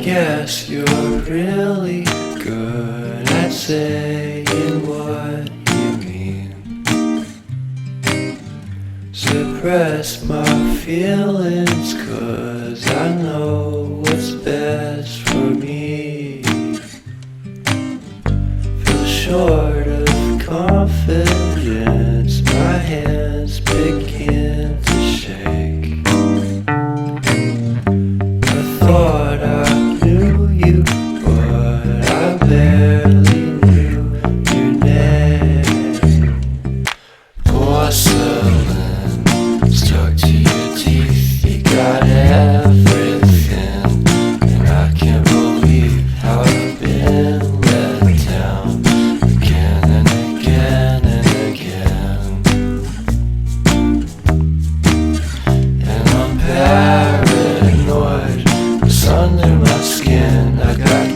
guess you're really good at saying what you mean. Suppress my feelings, 'cause I know what's best for me. Feel short of confidence, my hands begin to shake. I thought I knew you, but I barely knew your name. Porcelain stuck to your teeth, you got everything, and I can't believe how I've been let down again and again and again. And I'm paranoid, what's under my skin? I got